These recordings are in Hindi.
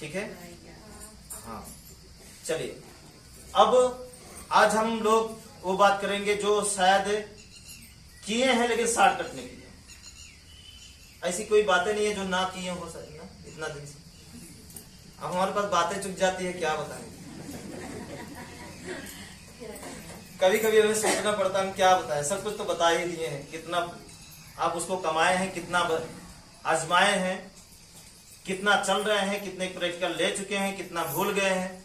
ठीक है। हाँ चलिए, अब आज हम लोग वो बात करेंगे जो शायद किए हैं लेकिन शॉर्ट कट नहीं किए। ऐसी कोई बातें नहीं है जो ना किए हो सकते ना इतना दिन से। अब हमारे पास बातें चुक जाती है, क्या बताएं। कभी कभी हमें सोचना पड़ता है हम क्या बताएं। सब कुछ तो बता ही दिए हैं, कितना आप उसको कमाए हैं, कितना आजमाए हैं, कितना चल रहे हैं, कितने प्रैक्टिकल ले चुके हैं, कितना भूल गए हैं,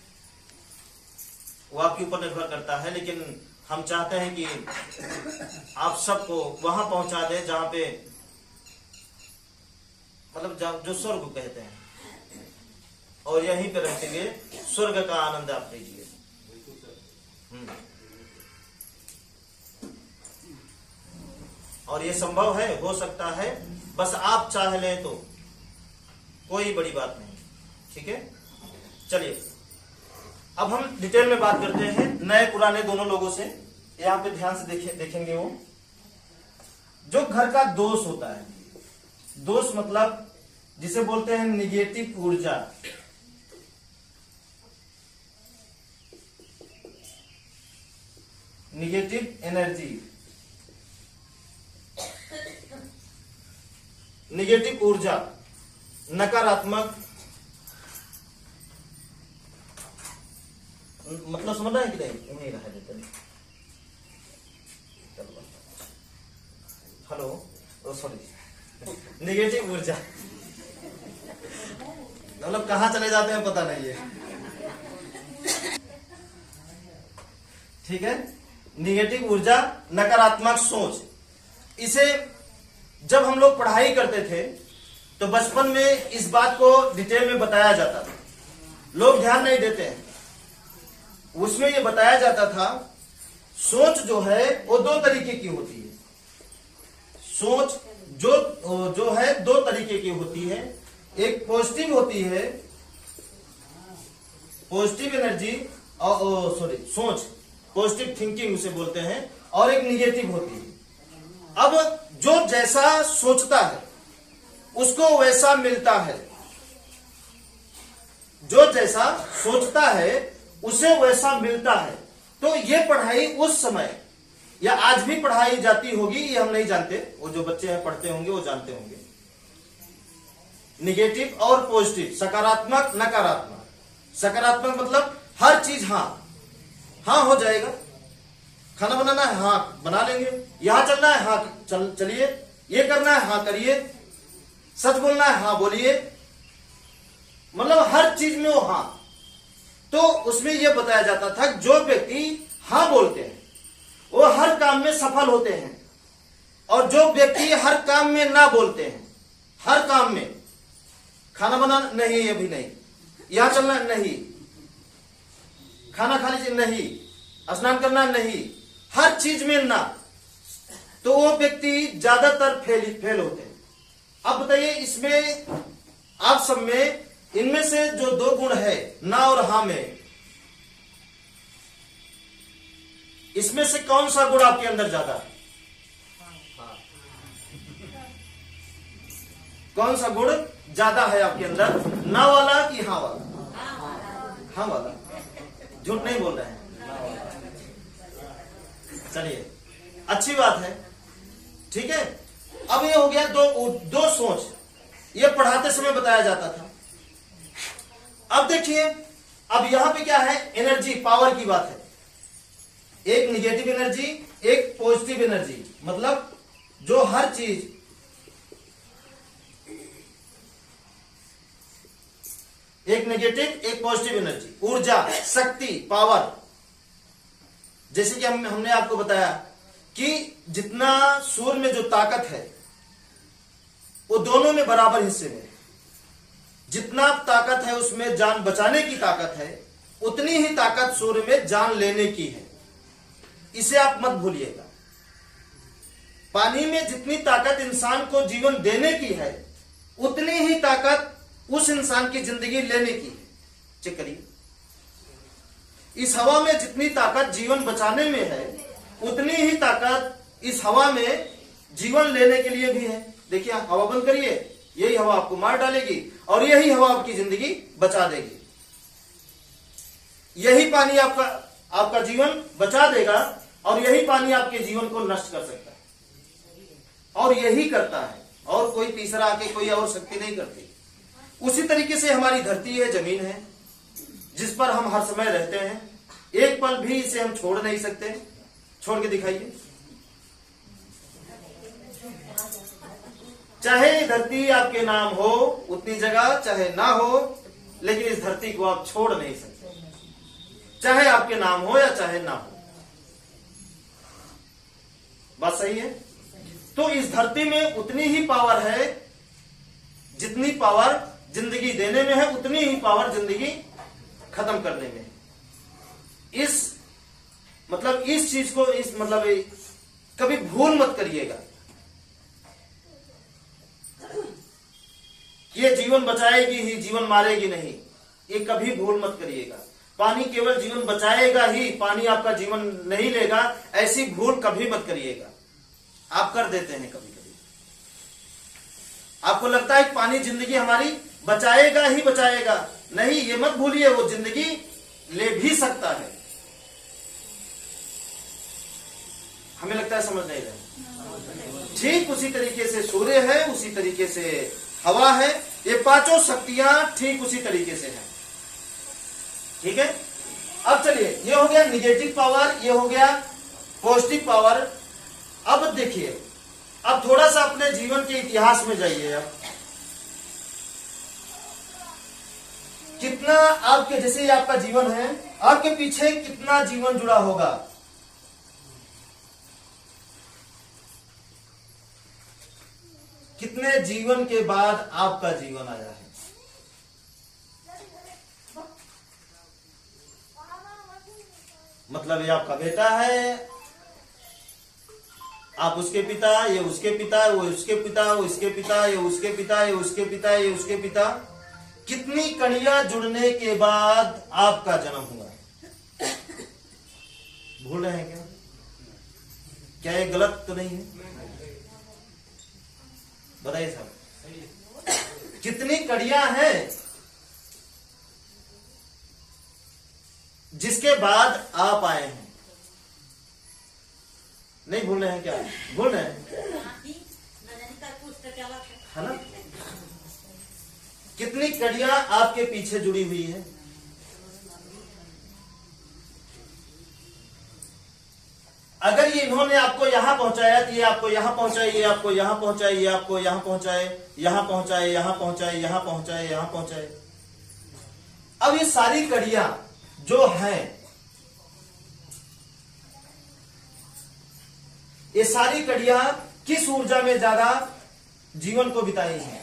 वो आपके ऊपर निर्भर करता है। लेकिन हम चाहते हैं कि आप सबको वहां पहुंचा दें जहां पे मतलब जो स्वर्ग को कहते हैं, और यहीं पे रहते हुए स्वर्ग का आनंद आप लीजिए। और ये संभव है, हो सकता है, बस आप चाह लें तो, कोई बड़ी बात नहीं। ठीक है, चलिए अब हम डिटेल में बात करते हैं नए पुराने दोनों लोगों से। यहां पे ध्यान से देखेंगे वो जो घर का दोष होता है। दोष मतलब जिसे बोलते हैं निगेटिव ऊर्जा। निगेटिव एनर्जी, निगेटिव ऊर्जा, नकारात्मक, मतलब समझ रहे हैं कि नहीं? वहीं रह देते हैं। हेलो, सॉरी, निगेटिव ऊर्जा मतलब कहां चले जाते हैं पता नहीं है। ठीक है, निगेटिव ऊर्जा, नकारात्मक सोच। इसे जब हम लोग पढ़ाई करते थे तो बचपन में इस बात को डिटेल में बताया जाता था, लोग ध्यान नहीं देते हैं। उसमें यह बताया जाता था सोच जो है वो दो तरीके की होती है। सोच जो है दो तरीके की होती है। एक पॉजिटिव होती है, पॉजिटिव एनर्जी, और सॉरी सोच, पॉजिटिव थिंकिंग उसे बोलते हैं, और एक निगेटिव होती है। अब जो जैसा सोचता है उसको वैसा मिलता है। जो जैसा सोचता है उसे वैसा मिलता है। तो ये पढ़ाई उस समय या आज भी पढ़ाई जाती होगी, ये हम नहीं जानते, वो जो बच्चे हैं पढ़ते होंगे वो जानते होंगे। निगेटिव और पॉजिटिव, सकारात्मक, नकारात्मक। सकारात्मक मतलब हर चीज हाँ हो जाएगा। खाना बनाना है, हाँ बना लेंगे। यहां चलना है, हाँ चलिए। ये करना है, हाँ करिए। सच बोलना है, हाँ बोलिए। मतलब हर चीज में वो हाँ। तो उसमें यह बताया जाता था जो व्यक्ति हाँ बोलते हैं वो हर काम में सफल होते हैं, और जो व्यक्ति हर काम में ना बोलते हैं, हर काम में, खाना बनाना नहीं, अभी नहीं, यहां चलना नहीं, खाना खा लीजिए नहीं, स्नान करना नहीं, हर चीज में ना, तो वो व्यक्ति ज्यादातर फेल होते हैं। अब बताइए इसमें आप सब में इनमें से जो दो गुण है ना और हाँ में, इसमें से कौन सा गुण आपके अंदर ज्यादा है? कौन सा गुण ज्यादा है आपके अंदर, ना वाला कि हाँ वाला? हाँ वाला। झूठ नहीं बोल रहे हैं। चलिए अच्छी बात है। ठीक है, अब ये हो गया दो सोच, ये पढ़ाते समय बताया जाता था। अब देखिए, अब यहां पे क्या है, एनर्जी, पावर की बात है। एक निगेटिव एनर्जी, एक पॉजिटिव एनर्जी, मतलब जो हर चीज, एक नेगेटिव एक पॉजिटिव एनर्जी, ऊर्जा, शक्ति, पावर। जैसे कि हमने आपको बताया कि जितना सूर्य में जो ताकत है वो दोनों में बराबर हिस्से में है। जितना ताकत है उसमें जान बचाने की ताकत है, उतनी ही ताकत सूर्य में जान लेने की है। इसे आप मत भूलिएगा। पानी में जितनी ताकत इंसान को जीवन देने की है, उतनी ही ताकत उस इंसान की जिंदगी लेने की है। चेक करिए, इस हवा में जितनी ताकत जीवन बचाने में है, उतनी ही ताकत इस हवा में जीवन लेने के लिए भी है। देखिए, हवा बंद करिए, यही हवा आपको मार डालेगी और यही हवा आपकी जिंदगी बचा देगी। यही पानी आपका जीवन बचा देगा और यही पानी आपके जीवन को नष्ट कर सकता है, और यही करता है, और कोई तीसरा आके कोई और शक्ति नहीं करती। उसी तरीके से हमारी धरती है, जमीन है, जिस पर हम हर समय रहते हैं, एक पल भी इसे हम छोड़ नहीं सकते। छोड़ के दिखाइए। चाहे धरती आपके नाम हो उतनी जगह, चाहे ना हो, लेकिन इस धरती को आप छोड़ नहीं सकते, चाहे आपके नाम हो या चाहे ना हो। बात सही है? तो इस धरती में उतनी ही पावर है, जितनी पावर जिंदगी देने में है उतनी ही पावर जिंदगी खत्म करने में। इस चीज को कभी भूल मत करिएगा। ये जीवन बचाएगी ही, जीवन मारेगी नहीं, ये कभी भूल मत करिएगा। पानी केवल जीवन बचाएगा ही, पानी आपका जीवन नहीं लेगा, ऐसी भूल कभी मत करिएगा। आप कर देते हैं कभी कभी। आपको लगता है कि पानी जिंदगी हमारी बचाएगा ही बचाएगा, नहीं, ये मत भूलिए, वो जिंदगी ले भी सकता है। हमें लगता है समझ नहीं रहे। ठीक उसी तरीके से सूर्य है, उसी तरीके से हवा है, ये पांचों शक्तियां ठीक उसी तरीके से हैं। ठीक है? अब चलिए, ये हो गया निगेटिव पावर, ये हो गया पॉजिटिव पावर। अब देखिए, अब थोड़ा सा अपने जीवन के इतिहास में जाइए। अब कितना आपके, जैसे आपका जीवन है, आपके पीछे कितना जीवन जुड़ा होगा। कितने जीवन के बाद आपका जीवन आया है। मतलब ये आपका बेटा है, आप उसके पिता, ये उसके पिता, वो उसके पिता, वो इसके पिता, ये उसके पिता, ये उसके पिता, ये उसके पिता। कितनी कड़ियां जुड़ने के बाद आपका जन्म हुआ है। भूल रहे हैं क्या? क्या ये गलत तो नहीं है? बताइए साहब, कितनी कड़ियां हैं जिसके बाद आप आए हैं। नहीं भूल रहे हैं क्या? भूल रहे हैं, है ना? कितनी कड़ियां आपके पीछे जुड़ी हुई है। अगर ये इन्होंने आपको यहां पहुंचाया तो ये आपको यहां पहुंचाए, ये आपको यहां पहुंचाए, ये आपको यहां पहुंचाए, यहां पहुंचाए, यहां पहुंचाए, यहां पहुंचाए, यहां पहुंचाए। अब ये सारी कड़ियां जो हैं, ये सारी कड़ियां किस ऊर्जा में ज्यादा जीवन को बिताई हैं?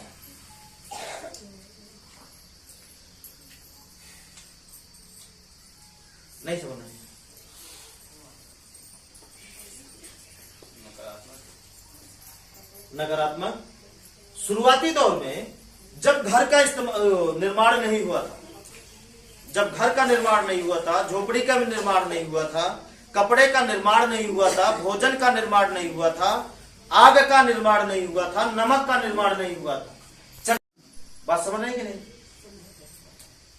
नहीं समझना है। नकारात्मक। शुरुआती दौर में जब घर का निर्माण नहीं हुआ था, जब घर का निर्माण नहीं हुआ था, झोपड़ी का भी निर्माण नहीं हुआ था, कपड़े का निर्माण नहीं हुआ था, भोजन का निर्माण नहीं हुआ था, आग का निर्माण नहीं हुआ था, नमक का निर्माण नहीं हुआ था। बात समझ रहे हैं कि नहीं?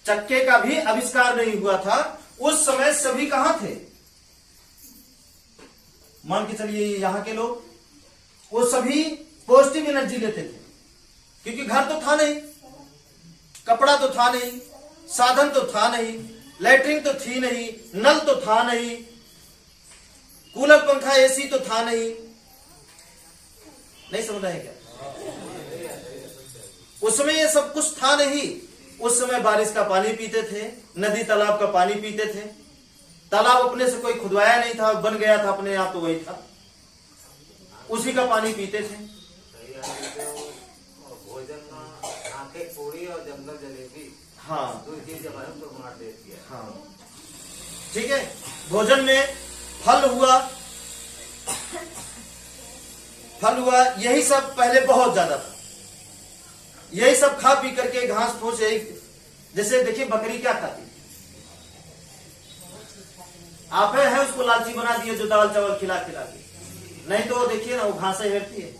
चक्के का भी आविष्कार नहीं हुआ था। उस समय सभी कहां थे? मान के चलिए यहां के लोग, वो सभी पॉजिटिव एनर्जी लेते थे, क्योंकि घर तो था नहीं, कपड़ा तो था नहीं, साधन तो था नहीं, लैट्रिन तो थी नहीं, नल तो था नहीं, कूलर पंखा एसी तो था नहीं। नहीं समझ रहे क्या? उस समय ये सब कुछ था नहीं। उस समय बारिश का पानी पीते थे, नदी तालाब का पानी पीते थे। तालाब अपने से कोई खुदवाया नहीं था, बन गया था अपने आप, तो वही था, उसी का पानी पीते थे। भोजन में आंखें पूरी और जंगल जलेबी, हाँ दो चीज जब तो मार देती है। हाँ, ठीक है। भोजन में फल हुआ, यही सब पहले बहुत ज्यादा था। यही सब खा पी करके घास फूस, यही, जैसे देखिए बकरी क्या खाती, आप है उसको लालची बना दिए जो दाल चावल खिला खिला के, नहीं तो देखिए ना वो घास ही हेरती है।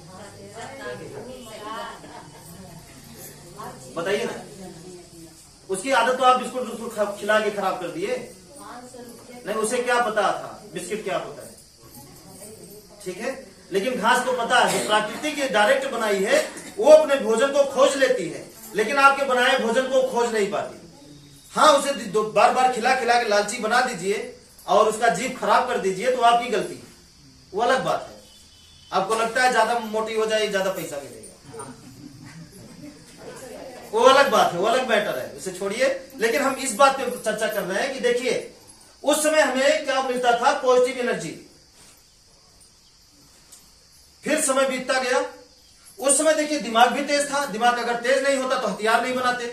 बताइए ना। उसकी आदत तो आप बिस्कुट उसको खिला के खराब कर दिए। नहीं, उसे क्या पता था बिस्किट क्या होता है, ठीक है। लेकिन घास को पता है, प्रकृति की डायरेक्ट बनाई है, वो अपने भोजन को खोज लेती है, लेकिन आपके बनाए भोजन को खोज नहीं पाती। हाँ, उसे बार बार खिला खिला के लालची बना दीजिए और उसका जीभ खराब कर दीजिए, तो आपकी गलती है, वो अलग बात है। आपको लगता है ज्यादा मोटी हो जाए ज्यादा पैसा मिलेगा, वो अलग बात है, वो अलग मैटर है, उसे छोड़िए। लेकिन हम इस बात पे चर्चा कर रहे हैं कि देखिए उस समय हमें क्या मिलता था, पॉजिटिव एनर्जी। फिर समय बीतता गया, उस समय देखिए दिमाग भी तेज था। दिमाग अगर तेज नहीं होता तो हथियार नहीं बनाते,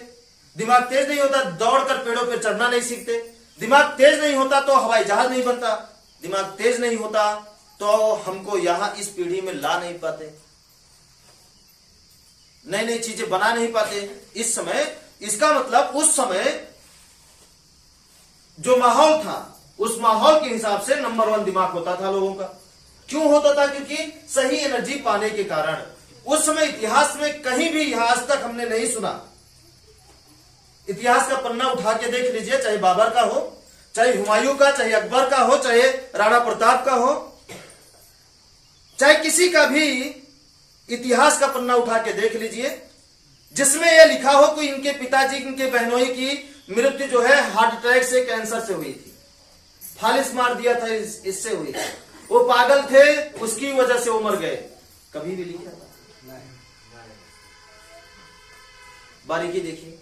दिमाग तेज नहीं होता दौड़कर पेड़ों पर चढ़ना नहीं सीखते, दिमाग तेज नहीं होता तो हवाई जहाज नहीं बनता, दिमाग तेज नहीं होता तो हमको यहां इस पीढ़ी में ला नहीं पाते, नई नई चीजें बना नहीं पाते। इस समय इसका मतलब उस समय जो माहौल था, उस माहौल के हिसाब से नंबर 1 दिमाग होता था लोगों का। क्यों होता था? क्योंकि सही एनर्जी पाने के कारण। उस समय इतिहास में कहीं भी आज तक हमने नहीं सुना, इतिहास का पन्ना उठा के देख लीजिए, चाहे बाबर का हो, चाहे हुमायूं का, चाहे अकबर का हो, चाहे राणा प्रताप का हो, चाहे किसी का भी इतिहास का पन्ना उठा के देख लीजिए, जिसमें यह लिखा हो कि इनके पिताजी, इनके बहनोई की मृत्यु जो है हार्ट अटैक से, कैंसर से हुई थी, फालिस मार दिया था इससे हुई थी, वो पागल थे उसकी वजह से वो मर गए, कभी भी लिखा था? बारीकी देखिए।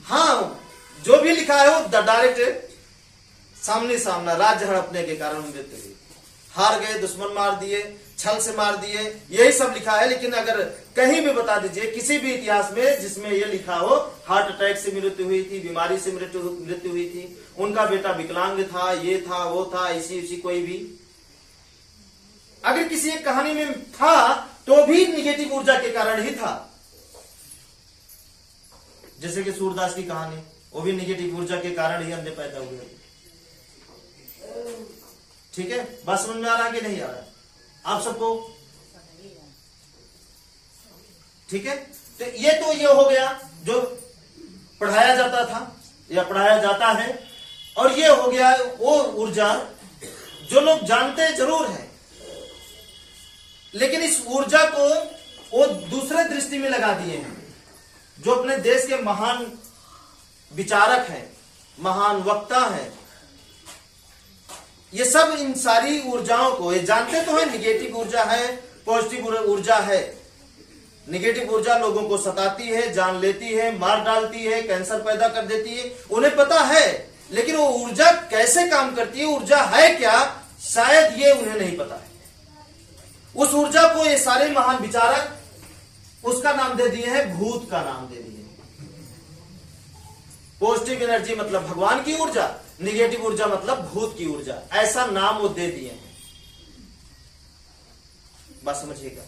हाँ, जो भी लिखा है वो डायरेक्ट सामने सामना, राज्य हड़पने के कारण मृत्यु हुई, हार गए, दुश्मन मार दिए, छल से मार दिए, यही सब लिखा है। लेकिन अगर कहीं भी बता दीजिए किसी भी इतिहास में जिसमें यह लिखा हो हार्ट अटैक से मृत्यु हुई थी, बीमारी से मृत्यु हुई थी, उनका बेटा विकलांग था, ये था, वो था, इसी कोई भी अगर किसी एक कहानी में था तो भी निगेटिव ऊर्जा के कारण ही था। जैसे कि सूरदास की कहानी, वो भी निगेटिव ऊर्जा के कारण ही अंधे पैदा हुए। ठीक है, बात समझ में आ रहा है कि नहीं आ रहा है आप सबको? ठीक है, तो ये हो गया जो पढ़ाया जाता था या पढ़ाया जाता है, और ये हो गया वो ऊर्जा जो लोग जानते जरूर हैं, लेकिन इस ऊर्जा को वो दूसरे दृष्टि में लगा दिए हैं। जो अपने देश के महान विचारक हैं, महान वक्ता हैं, ये सब इन सारी ऊर्जाओं को ये जानते तो है निगेटिव ऊर्जा है, पॉजिटिव ऊर्जा है। निगेटिव ऊर्जा लोगों को सताती है, जान लेती है, मार डालती है, कैंसर पैदा कर देती है, उन्हें पता है। लेकिन वो ऊर्जा कैसे काम करती है, ऊर्जा है क्या, शायद ये उन्हें नहीं पता है। उस ऊर्जा को ये सारे महान विचारक उसका नाम दे दिए हैं, भूत का नाम दे दिए। पॉजिटिव एनर्जी मतलब भगवान की ऊर्जा, निगेटिव ऊर्जा मतलब भूत की ऊर्जा, ऐसा नाम वो दे दिए हैं। बात समझिएगा,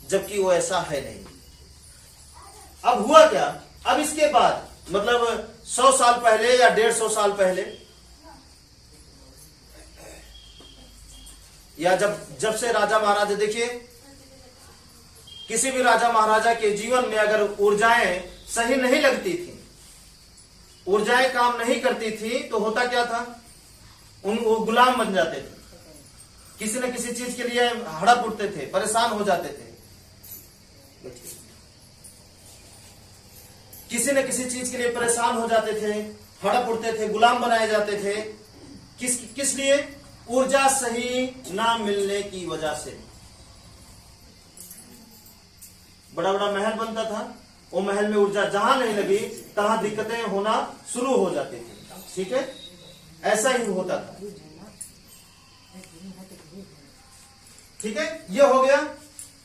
जबकि वो ऐसा है नहीं। अब हुआ क्या, अब इसके बाद मतलब 100 साल पहले या 150 साल पहले, या जब से राजा महाराजा, देखिए किसी भी राजा महाराजा के जीवन में अगर ऊर्जाएं सही नहीं लगती थी, ऊर्जाएं काम नहीं करती थी, तो होता क्या था, वो गुलाम बन जाते थे। किसी न किसी चीज के लिए हड़प उठते थे, परेशान हो जाते थे, किसी न किसी चीज के लिए परेशान हो जाते थे, हड़प उठते थे, गुलाम बनाए जाते थे। किस लिए? ऊर्जा सही ना मिलने की वजह से। बड़ा बड़ा महल बनता था, वो महल में ऊर्जा जहां नहीं लगी तहां दिक्कतें होना शुरू हो जाती थी। ठीक है, ऐसा ही होता था। ठीक है, ये हो गया,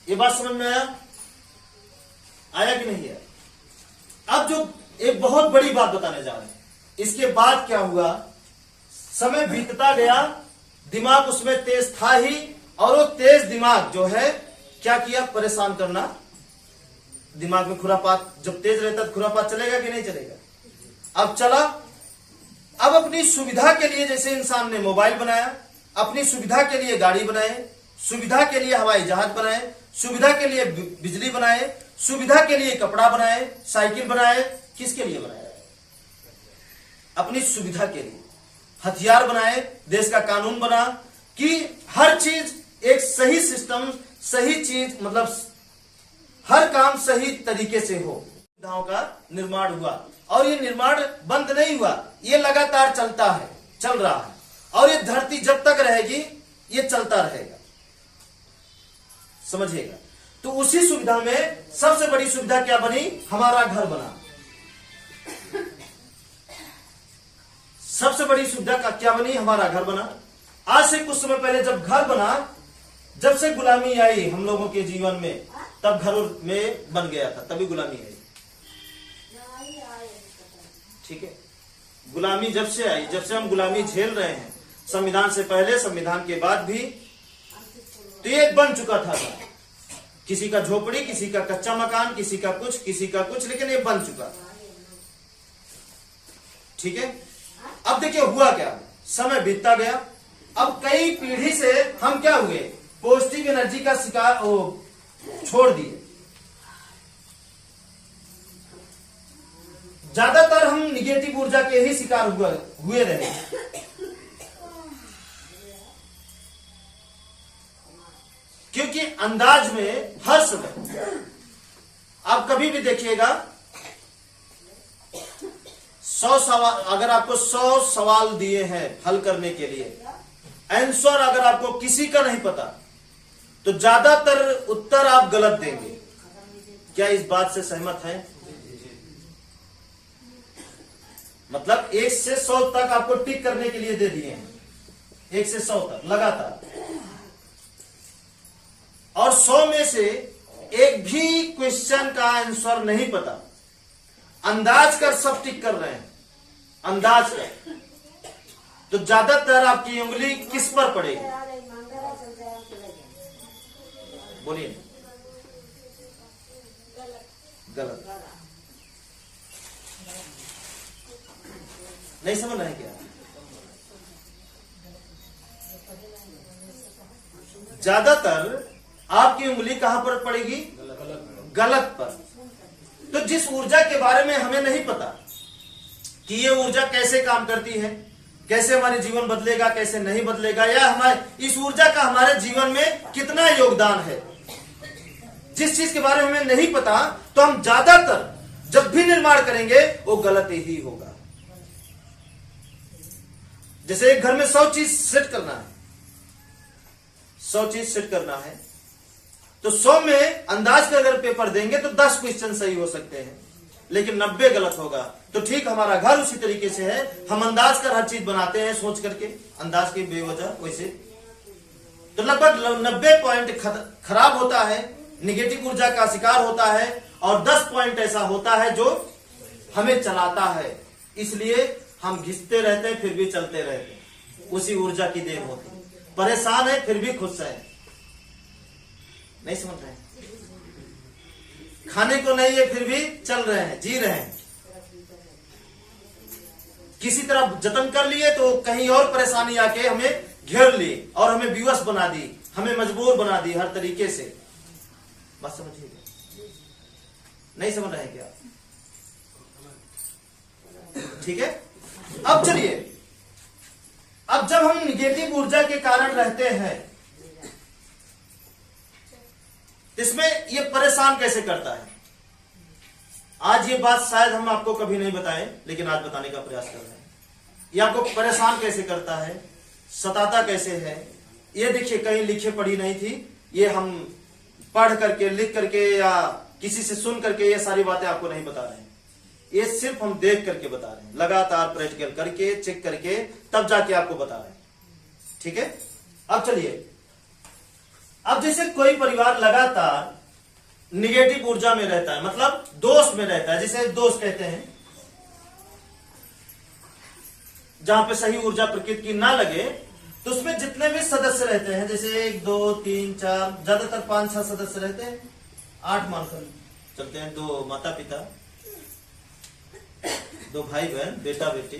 ये बात समझ में आया कि नहीं है? अब जो एक बहुत बड़ी बात बताने जा रहे हैं, इसके बाद क्या हुआ, समय बीतता गया, दिमाग उसमें तेज था ही, और वो तेज दिमाग जो है क्या किया, परेशान करना। दिमाग में खुरापात जब तेज रहता तो खुरापात चलेगा कि नहीं चलेगा? अब चला। अब अपनी सुविधा के लिए जैसे इंसान ने मोबाइल बनाया, अपनी सुविधा के लिए गाड़ी बनाए, सुविधा के लिए हवाई जहाज बनाए, सुविधा के लिए बिजली बनाए, सुविधा के लिए कपड़ा बनाए, साइकिल बनाए, किसके लिए बनाया? अपनी सुविधा के लिए। हथियार बनाए, देश का कानून बना कि हर चीज एक सही सिस्टम, सही चीज, मतलब हर काम सही तरीके से हो। सुविधाओं का निर्माण हुआ और ये निर्माण बंद नहीं हुआ, ये लगातार चलता है, चल रहा है और ये धरती जब तक रहेगी ये चलता रहेगा, समझिएगा। तो उसी सुविधा में सबसे बड़ी सुविधा क्या बनी? हमारा घर बना। सबसे बड़ी सुविधा का क्या बनी? हमारा घर बना। आज से कुछ समय पहले जब घर बना, जब से गुलामी आई हम लोगों के जीवन में, तब घर में बन गया था, तभी गुलामी आई। ठीक है, गुलामी जब से आई, जब से हम गुलामी झेल रहे हैं, संविधान से पहले, संविधान के बाद भी, तो ये बन चुका था। किसी का झोपड़ी, किसी का कच्चा मकान, किसी का कुछ, किसी का कुछ, लेकिन ये बन चुका। ठीक है, अब देखिए हुआ क्या, समय बीतता गया। अब कई पीढ़ी से हम क्या हुए? पॉजिटिव एनर्जी का शिकार छोड़ दिए। ज्यादातर हम निगेटिव ऊर्जा के ही शिकार हुए रहे। क्योंकि अंदाज में हर समय आप कभी भी देखिएगा, 100 सवाल, अगर आपको 100 सवाल दिए हैं हल करने के लिए, आंसर अगर आपको किसी का नहीं पता, तो ज्यादातर उत्तर आप गलत देंगे। क्या इस बात से सहमत हैं? मतलब 1 से 100 तक आपको टिक करने के लिए दे दिए हैं, 1 से 100 तक लगातार, और 100 में से एक भी क्वेश्चन का आंसर नहीं पता, अंदाज कर सब टिक कर रहे हैं, अंदाज कर, तो ज्यादातर आपकी उंगली किस पर पड़ेगी? बोलिए। गलत। नहीं समझ रहे क्या? ज्यादातर आपकी उंगली कहां पर पड़ेगी? गलत पर। तो जिस ऊर्जा के बारे में हमें नहीं पता कि ये ऊर्जा कैसे काम करती है, कैसे हमारे जीवन बदलेगा, कैसे नहीं बदलेगा, या हमारे इस ऊर्जा का हमारे जीवन में कितना योगदान है, जिस चीज के बारे में हमें नहीं पता, तो हम ज्यादातर जब भी निर्माण करेंगे वो गलत ही होगा। जैसे एक घर में 100 चीज सेट करना है, 100 चीज सेट करना है, तो 100 में अंदाज कर अगर पेपर देंगे तो 10 क्वेश्चन सही हो सकते हैं, लेकिन 90 गलत होगा। तो ठीक हमारा घर उसी तरीके से है, हम अंदाज कर हर चीज बनाते हैं सोच करके, अंदाज के बेवजह, वैसे तो लगभग 90 पॉइंट खराब होता है, निगेटिव ऊर्जा का शिकार होता है, और 10 पॉइंट ऐसा होता है जो हमें चलाता है। इसलिए हम घिसते रहते हैं फिर भी चलते रहते हैं, उसी ऊर्जा की देन होती। परेशान है फिर भी खुश है। नहीं समझ रहे? खाने को नहीं है फिर भी चल रहे हैं, जी रहे हैं। किसी तरह जतन कर लिए तो कहीं और परेशानी आके हमें घेर ली और हमें विवश बना दी, हमें मजबूर बना दी हर तरीके से। बस समझिएगा। नहीं समझ रहे हैं क्या? ठीक है, अब चलिए, अब जब हम निगेटिव ऊर्जा के कारण रहते हैं, इसमें ये परेशान कैसे करता है? आज ये बात शायद हम आपको कभी नहीं बताए, लेकिन आज बताने का प्रयास कर रहे हैं। ये आपको परेशान कैसे करता है, सताता कैसे है, ये देखिए कहीं लिखे पढ़ी नहीं थी, ये हम पढ़ करके, लिख करके, या किसी से सुन करके ये सारी बातें आपको नहीं बता रहे हैं। ये सिर्फ हम देख करके बता रहे हैं, लगातार प्रैक्टिकल करके, चेक करके, तब जाके आपको बता रहे हैं। ठीक है, अब चलिए, अब जैसे कोई परिवार लगातार निगेटिव ऊर्जा में रहता है, मतलब दोष में रहता है, जिसे दोष कहते हैं, जहां पे सही ऊर्जा प्रकृति की ना लगे, तो उसमें जितने भी सदस्य रहते हैं, जैसे 1 2 3 4, ज्यादातर 5-6 सदस्य रहते हैं, 8 मानकर चलते हैं, 2 माता पिता, 2 भाई बहन, बेटा बेटी,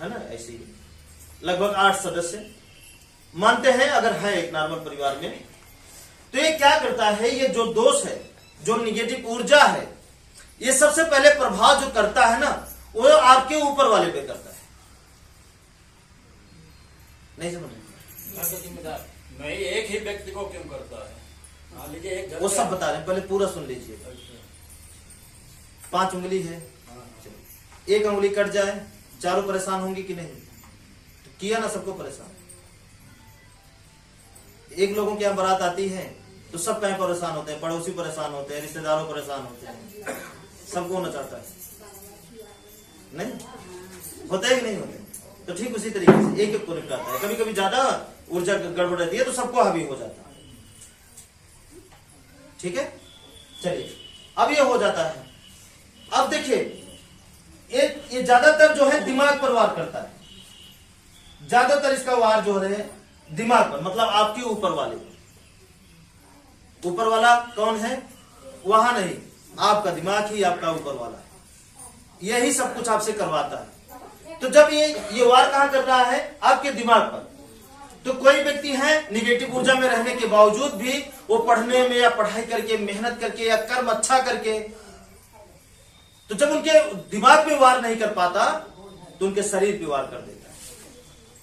है ना, ऐसे ही लगभग 8 सदस्य मानते हैं अगर है एक नॉर्मल परिवार में। तो ये क्या करता है, ये जो दोष है जो निगेटिव ऊर्जा है, ये सबसे पहले प्रभाव जो करता है ना, वो आपके ऊपर वाले पे करता है। नहीं समझ मैं जिम्मेदार नहीं, एक ही व्यक्ति को क्यों करता है? मान लीजिए एक घर वो का- सब बता रहे हैं, पहले पूरा सुन लीजिए। अच्छा। 5 उंगली है, हाँ। एक उंगली कट जाए, चारों परेशान होंगे कि नहीं? तो किया ना सबको परेशान। एक लोगों के यहाँ बारात आती है तो सब कहीं परेशान होते हैं, पड़ोसी परेशान होते हैं, रिश्तेदारों परेशान होते हैं, सबको होना चाहता है, नहीं होते है कि नहीं होते? तो ठीक उसी तरीके से एक एक को निपटाता है। कभी कभी ज्यादा ऊर्जा गड़बड़ रहती है तो सबको हावी हो जाता है। ठीक है, चलिए अब ये हो जाता है। अब देखिए, ये ज्यादातर जो है दिमाग पर वार करता है, ज्यादातर इसका वार जो है दिमाग पर, मतलब आपके ऊपर वाले। ऊपर वाला कौन है? वहां नहीं, आपका दिमाग ही आपका ऊपर वाला है, यही सब कुछ आपसे करवाता है। तो जब ये वार कहां कर रहा है? आपके दिमाग पर। तो कोई व्यक्ति है निगेटिव ऊर्जा में रहने के बावजूद भी वो पढ़ने में या पढ़ाई करके, मेहनत करके या कर्म अच्छा करके, तो जब उनके दिमाग पे वार नहीं कर पाता तो उनके शरीर पे वार कर देता है,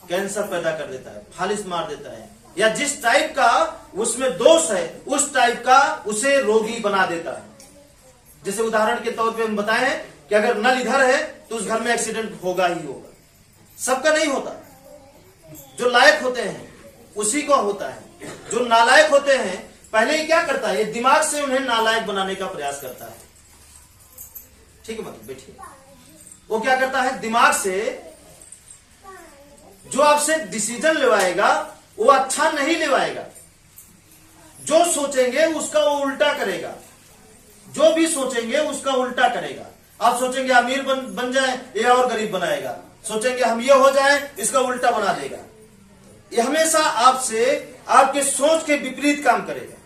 कैंसर पैदा कर देता है, फालिस मार देता है, या जिस टाइप का उसमें दोष है उस टाइप का उसे रोगी बना देता है। जैसे उदाहरण के तौर पे हम बताएं कि अगर नल इधर है तो उस घर में एक्सीडेंट होगा ही होगा। सबका नहीं होता, जो लायक होते हैं उसी को होता है। जो नालायक होते हैं, पहले ही क्या करता है? ये दिमाग से उन्हें नालायक बनाने का प्रयास करता है। ठीक है, मतलब बैठिए। वो क्या करता है? दिमाग से जो आपसे डिसीजन लेवाएगा वो अच्छा नहीं लेवाएगा। जो सोचेंगे उसका वो उल्टा करेगा, जो भी सोचेंगे उसका उल्टा करेगा। आप सोचेंगे अमीर बन जाए, ये और गरीब बनाएगा। सोचेंगे हम ये हो जाए, इसका उल्टा बना देगा। ये हमेशा आपसे आपके सोच के विपरीत काम करेगा।